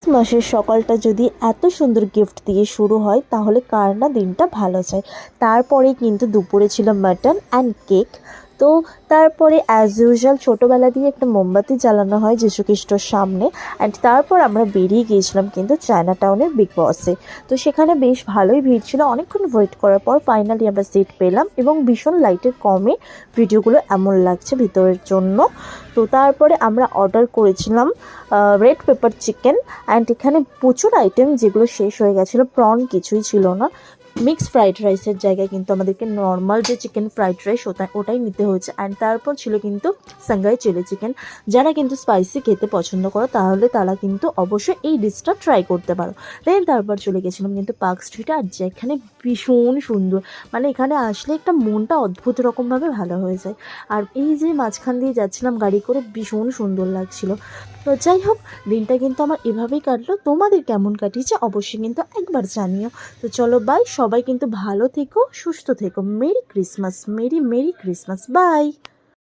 মাসের সকালটা যদি এত সুন্দর গিফট দিয়ে শুরু হয় তাহলে কার না দিনটা ভালো যায়। তারপরে কিন্তু দুপুরে ছিল মাটন অ্যান্ড কেক। তো তারপরে অ্যাজ ইউজুয়াল ছোটোবেলা দিয়ে একটা মোমবাতি জ্বালানো হয় যীশুখ্রিস্টর সামনে। অ্যান্ড তারপর আমরা বেরিয়ে গিয়েছিলাম কিন্তু চায়না টাউনের বিগ বসে। তো সেখানে বেশ ভালোই ভিড় ছিল, অনেকক্ষণ ওয়েট করার পর ফাইনালি আমরা সিট পেলাম এবং ভীষণ লাইটের কমে ভিডিওগুলো এমন লাগছে ভিতরের জন্য। তো তারপরে আমরা অর্ডার করেছিলাম রেড পেপার চিকেন। অ্যান্ড এখানে প্রচুর আইটেম যেগুলো শেষ হয়ে গেছিলো, প্রন কিছুই ছিল না। মিক্সড ফ্রাইড রাইসের জায়গায় কিন্তু আমাদেরকে নর্মাল যে চিকেন ফ্রাইড রাইস ওটাই নিতে হয়েছে। অ্যান্ড তারপর ছিল কিন্তু সাংঘাই চিলি চিকেন। যারা কিন্তু স্পাইসি খেতে পছন্দ করো তাহলে তারা কিন্তু অবশ্যই এই ডিশটা ট্রাই করতে পারো। দেন তারপর চলে গেছিলাম কিন্তু পার্ক স্ট্রিটে, আর যেখানে ভীষণ সুন্দর, মানে এখানে আসলে একটা মনটা অদ্ভুত রকমভাবে ভালো হয়ে যায়। আর এই যে মাঝখান দিয়ে যাচ্ছিলাম গাড়ি করে, ভীষণ সুন্দর লাগছিল। তো যাই হোক, দিনটা কিন্তু আমার এভাবেই কাটলো। তোমাদের কেমন কাটিয়েছে অবশ্যই কিন্তু একবার জানিও। তো চলো বাই, সবাই কিন্তু ভালো থেকো, সুস্থ থেকো। Merry Christmas, merry merry Christmas, by.